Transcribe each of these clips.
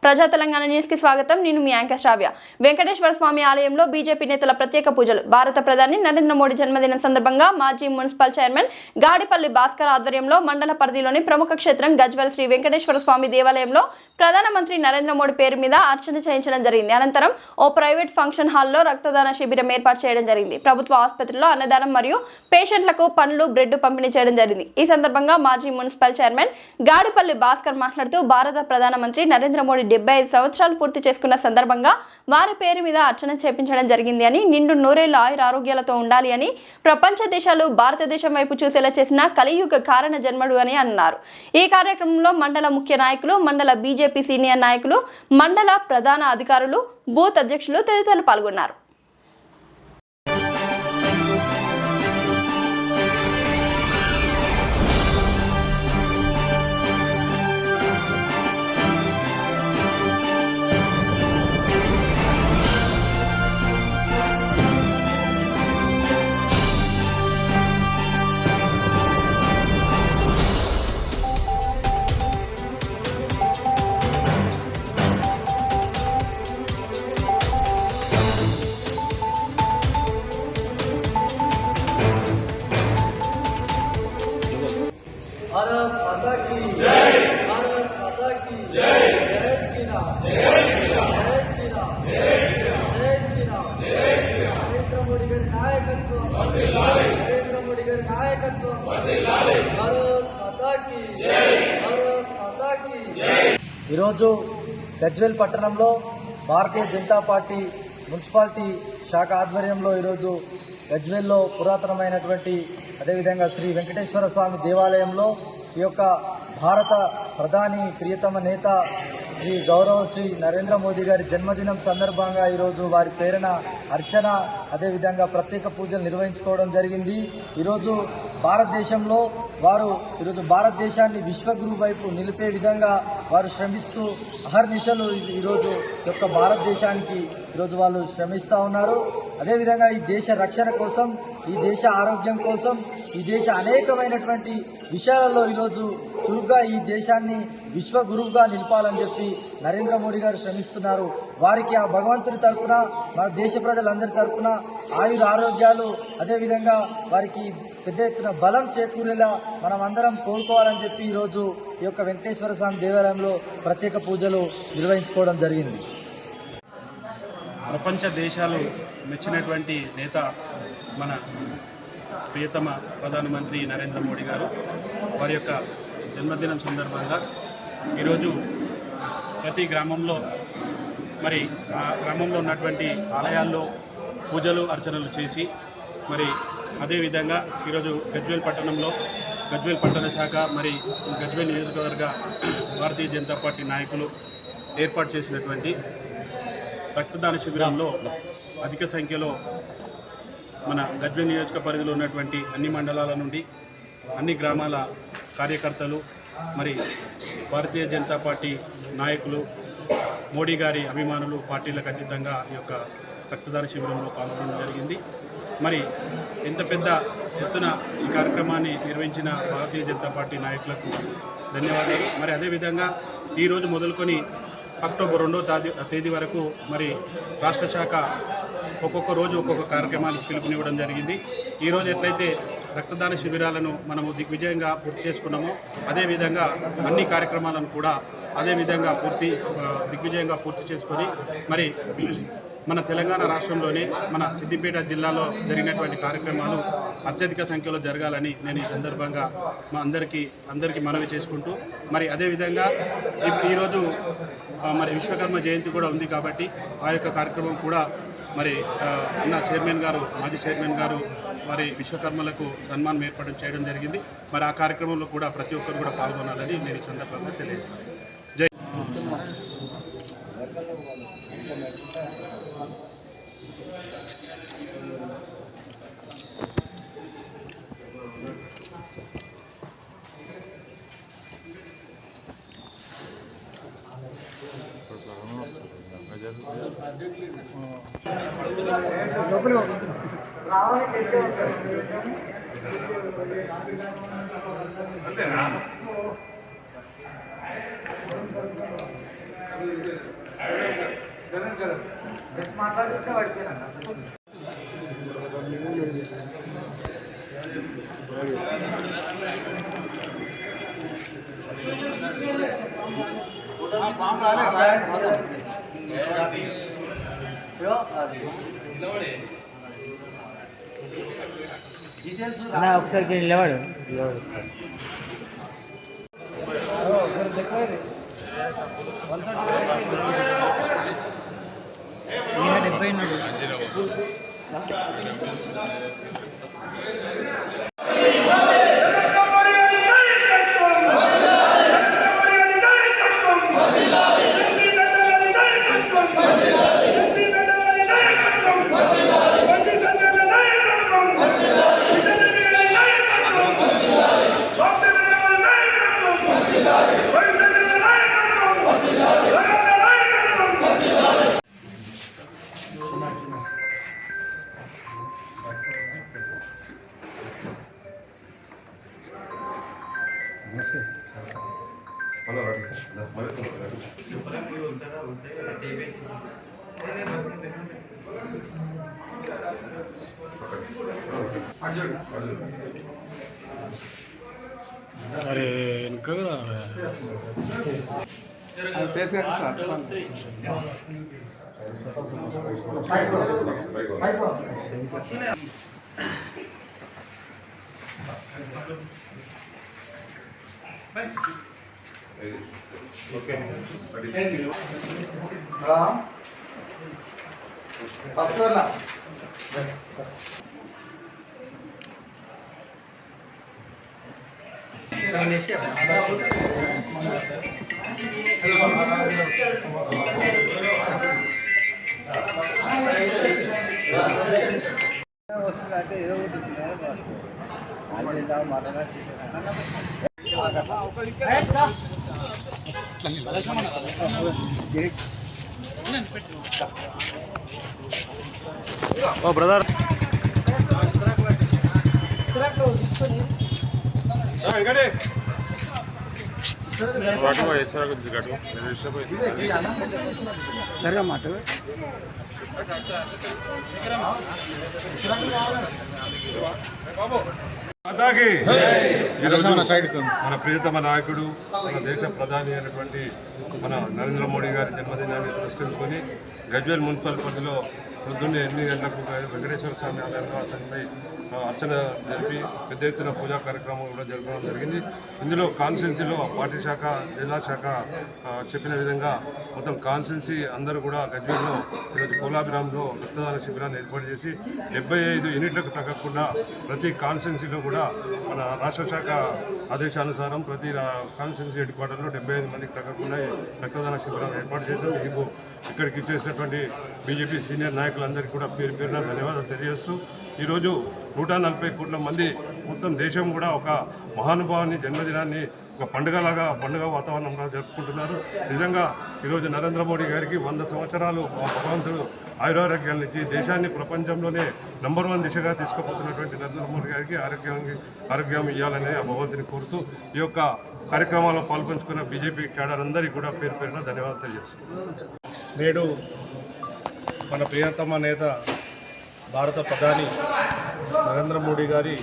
ప్రజా తెలంగాణ న్యూస్ కి స్వాగతం. నేను మీ యాంకర్ శ్రావ్య. వెంకటేశ్వర స్వామి ఆలయంలో బీజేపీ నేతల ప్రత్యేక పూజలు. భారత ప్రధాని నరేంద్ర మోడీ జన్మదినం సందర్భంగా మాజీ మున్సిపల్ చైర్మన్ గాడిపల్లి భాస్కర్ ఆధ్వర్యంలో మండల పరిధిలోని ప్రముఖ క్షేత్రం గజ్వేల్ శ్రీ వెంకటేశ్వర స్వామి దేవాలయంలో ప్రధానమంత్రి నరేంద్ర మోడీ పేరు మీద అర్చన చేయించడం జరిగింది. అనంతరం ఓ ప్రైవేట్ ఫంక్షన్ హాల్లో రక్తదాన శిబిరం ఏర్పాటు చేయడం జరిగింది. ప్రభుత్వ ఆసుపత్రిలో అన్నదానం మరియు పేషెంట్లకు పండ్లు, బ్రెడ్ పంపిణీ చేయడం జరిగింది. ఈ సందర్భంగా మాజీ మున్సిపల్ చైర్మన్ గాడిపల్లి భాస్కర్ మాట్లాడుతూ భారత ప్రధానమంత్రి నరేంద్ర మోడీ 75 సంవత్సరాలు పూర్తి చేసుకున్న సందర్భంగా వారి పేరు మీద అర్చన చేపించడం జరిగింది అని, నిండు నూరేళ్ల ఆయురారోగ్యాలతో ఉండాలి అని, ప్రపంచ దేశాలు భారతదేశం వైపు చూసేలా చేసిన కలియుగ కారణ జన్మడు అని అన్నారు. ఈ కార్యక్రమంలో మండల ముఖ్య నాయకులు, మండల బీజేపీ సీనియర్ నాయకులు, మండల ప్రధాన అధికారులు, బూత్ అధ్యక్షులు తదితరులు పాల్గొన్నారు. भारत माता की जय, भारत माता की जय, जय श्री राम, जय श्री राम, जय श्री राम, जय श्री राम, जय श्री राम, जय श्री राम. नरेंद्र मोदी गाరి నాయకత్వం వర్ధిల్లాలి, నరేంద్ర మోడీ గారి నాయకత్వం వర్ధిల్లాలి. భారత్ మాతా की జై, భారత్ మాతా की జై. ఈరోజు గజ్వేల్ పట్టణంలో భారతీయ జనతా పార్టీ మున్సిపాలిటీ శాఖ ఆధ్వర్యంలో ఈరోజు గజ్వేల్లో పురాతనమైనటువంటి అదేవిధంగా శ్రీ వెంకటేశ్వర స్వామి దేవాలయంలో ఈ యొక్క భారత ప్రధాని ప్రియతమ నేత శ్రీ గౌరవ శ్రీ నరేంద్ర మోదీ గారి జన్మదినం సందర్భంగా ఈరోజు వారి పేరున అర్చన అదేవిధంగా ప్రత్యేక పూజలు నిర్వహించుకోవడం జరిగింది. ఈరోజు భారతదేశంలో వారు ఈరోజు భారతదేశాన్ని విశ్వగురు వైపు నిలిపే విధంగా వారు శ్రమిస్తూ అహర్నిశలు ఈరోజు యొక్క భారతదేశానికి ఈరోజు వాళ్ళు శ్రమిస్తూ ఉన్నారు. అదేవిధంగా ఈ దేశ రక్షణ కోసం, ఈ దేశ ఆరోగ్యం కోసం, ఈ దేశ అనేకమైనటువంటి విషయాలలో ఈరోజు చురుగ్గా ఈ దేశాన్ని విశ్వగురువుగా నిలపాలని చెప్పి నరేంద్ర మోడీ గారు శ్రమిస్తున్నారు. వారికి ఆ భగవంతుడి తరఫున, మన దేశ ప్రజలందరి తరఫున ఆయుర ఆరోగ్యాలు అదేవిధంగా వారికి పెద్ద ఎత్తున బలం చేకూరేలా మనం అందరం కోరుకోవాలని చెప్పి ఈరోజు ఈ యొక్క వెంకటేశ్వర స్వామి దేవాలయంలో ప్రత్యేక పూజలు నిర్వహించుకోవడం జరిగింది. ప్రపంచ దేశాలు మెచ్చినటువంటి నేత మన ప్రియతమ ప్రధానమంత్రి నరేంద్ర మోడీ గారు వారి యొక్క జన్మదినం సందర్భంగా ఈరోజు ప్రతి గ్రామంలో మరి ఆ గ్రామంలో ఉన్నటువంటి ఆలయాల్లో పూజలు అర్చనలు చేసి మరి అదేవిధంగా ఈరోజు గజ్వేల్ పట్టణంలో గజ్వేల్ పట్టణ శాఖ మరి గజ్వేల్ నియోజకవర్గ భారతీయ జనతా పార్టీ నాయకులు ఏర్పాటు చేసినటువంటి రక్తదాన శిబిరంలో అధిక సంఖ్యలో మన గజ్వేల్ నియోజక పరిధిలో ఉన్నటువంటి అన్ని మండలాల నుండి అన్ని గ్రామాల కార్యకర్తలు మరి భారతీయ జనతా పార్టీ నాయకులు, మోడీ గారి అభిమానులు పార్టీలకు అతీతంగా ఈ యొక్క రక్తదాన శిబిరంలో పాల్గొనడం జరిగింది. మరి ఎంత పెద్ద ఎత్తున ఈ కార్యక్రమాన్ని నిర్వహించిన భారతీయ జనతా పార్టీ నాయకులకు ధన్యవాదాలు. మరి అదేవిధంగా ఈరోజు మొదలుకొని అక్టోబర్ 2వ తేదీ వరకు మరి రాష్ట్ర శాఖ ఒక్కొక్క రోజు ఒక్కొక్క కార్యక్రమానికి పిలుపునివ్వడం జరిగింది. ఈరోజు ఎట్లయితే రక్తదాన శిబిరాలను మనము దిగ్విజయంగా పూర్తి చేసుకున్నామో అదేవిధంగా అన్ని కార్యక్రమాలను కూడా అదేవిధంగా దిగ్విజయంగా పూర్తి చేసుకొని మరి మన తెలంగాణ రాష్ట్రంలోనే మన సిద్దిపేట జిల్లాలో జరిగినటువంటి కార్యక్రమాలు అత్యధిక సంఖ్యలో జరగాలని నేను ఈ సందర్భంగా మా అందరికీ మనవి చేసుకుంటూ మరి అదేవిధంగా ఈరోజు మరి విశ్వకర్మ జయంతి కూడా ఉంది కాబట్టి ఆ యొక్క కార్యక్రమం కూడా మరి అన్న చైర్మన్ గారు, మాజీ చైర్మన్ గారు మరి విశ్వకర్మలకు సన్మానం ఏర్పాటు చేయడం జరిగింది. మరి ఆ కార్యక్రమంలో కూడా ప్రతి ఒక్కరు కూడా పాల్గొనాలని నేను ఈ సందర్భంగా తెలియజేస్తాను. జై. అంతేనా ఒకసారి నిలబడు అరే వెనుక ఓ బ్రదర్ జరగమాట మాతాకి ఈరోజు మన ప్రియతమ నాయకుడు మన దేశ ప్రధాని అయినటువంటి మన నరేంద్ర మోడీ గారి జన్మదినాన్ని పురస్కరించుకొని గజ్వేల్ మున్సిపల్ పరిధిలో పొద్దున్నే 8 గంటలకు వెంకటేశ్వర స్వామి ఆలయంలో అతనిపై అర్చన జరిపి పెద్ద ఎత్తున పూజా కార్యక్రమం కూడా జరపడం జరిగింది. ఇందులో కాన్స్టిట్యున్సీలో పార్టీ శాఖ జిల్లా శాఖ చెప్పిన విధంగా మొత్తం కాన్స్టిట్యున్సీ అందరూ కూడా గజ్వేల్లో ఈరోజు కోలాభిరాంలో రక్తదాన శిబిరాన్ని ఏర్పాటు చేసి 75 యూనిట్లకు తగ్గకుండా ప్రతి కాన్స్టిట్యున్సీలో కూడా మన రాష్ట్ర శాఖ ఆదేశానుసారం ప్రతి కాన్స్టిట్యున్సీ హెడ్ క్వార్టర్లో 75 మందికి తగ్గకుండా రక్తదాన శిబిరాన్ని ఏర్పాటు చేయడం మీకు ఇక్కడికి చేసినటువంటి బీజేపీ సీనియర్ నాయకులందరికీ కూడా పేరు పేరున ధన్యవాదాలు తెలియజేస్తూ ఈరోజు 140 కోట్ల మంది మొత్తం దేశం కూడా ఒక మహానుభావుని జన్మదినాన్ని ఒక పండుగ వాతావరణంలో జరుపుకుంటున్నారు. నిజంగా ఈరోజు నరేంద్ర మోడీ గారికి 100 సంవత్సరాలు భగవంతుడు ఆయురారోగ్యాలను ఇచ్చి దేశాన్ని ప్రపంచంలోనే నంబర్ 1 దిశగా తీసుకుపోతున్నటువంటి నరేంద్ర మోడీ గారికి ఆరోగ్యం ఇవ్వాలని ఆ భగవంతుని కోరుతూ ఈ యొక్క కార్యక్రమాల్లో పాల్పంచుకున్న బీజేపీ క్యాడర్ అందరికీ కూడా పేరు పేరున ధన్యవాదాలు తెలియజేస్తున్నాను. నేడు మన ప్రియతమ నేత భారత ప్రధాని నరేంద్ర మోడీ గారి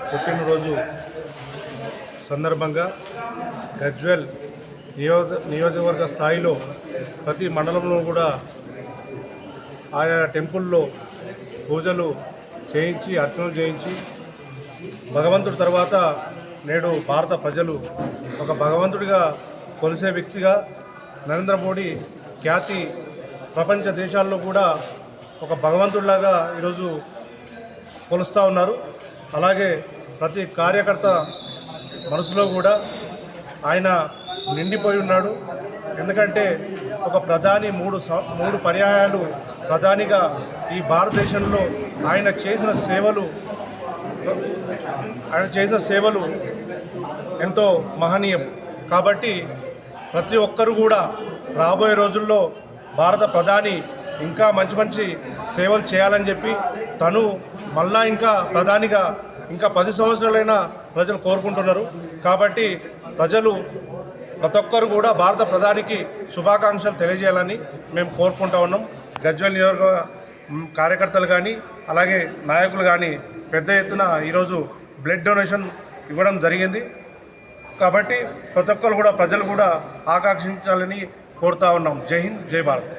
పుట్టినరోజు సందర్భంగా గజ్వేల్ నియోజకవర్గ స్థాయిలో ప్రతి మండలంలో కూడా ఆయా టెంపుల్లో పూజలు చేయించి అర్చనలు చేయించి భగవంతుడి తర్వాత నేడు భారత ప్రజలు ఒక భగవంతుడిగా కొలిసే వ్యక్తిగా నరేంద్ర మోడీ ఖ్యాతి ప్రపంచ దేశాల్లో కూడా ఒక భగవంతుడిలాగా ఈరోజు కొలుస్తూ ఉన్నారు. అలాగే ప్రతి కార్యకర్త మనసులో కూడా ఆయన నిండిపోయి ఉన్నాడు. ఎందుకంటే ఒక ప్రధాని మూడు పర్యాయాలు ప్రధానిగా ఈ భారతదేశంలో ఆయన చేసిన సేవలు ఎంతో మహనీయం. కాబట్టి ప్రతి ఒక్కరు కూడా రాబోయే రోజుల్లో భారత ప్రధాని ఇంకా మంచి సేవలు చేయాలని చెప్పి తను మళ్ళా ఇంకా ప్రధానిగా ఇంకా 10 సంవత్సరాలైనా ప్రజలు కోరుకుంటున్నారు. కాబట్టి ప్రజలు ప్రతి ఒక్కరు కూడా భారత ప్రధానికి శుభాకాంక్షలు తెలియజేయాలని మేము కోరుకుంటా ఉన్నాం. గజ్వేల్ నియోజక కార్యకర్తలు కానీ అలాగే నాయకులు కానీ పెద్ద ఎత్తున ఈరోజు బ్లడ్ డొనేషన్ ఇవ్వడం జరిగింది. కాబట్టి ప్రతి ఒక్కరు కూడా ప్రజలు కూడా ఆకాంక్షించాలని కోరుతా ఉన్నాం. జై హింద్, జై భారత్.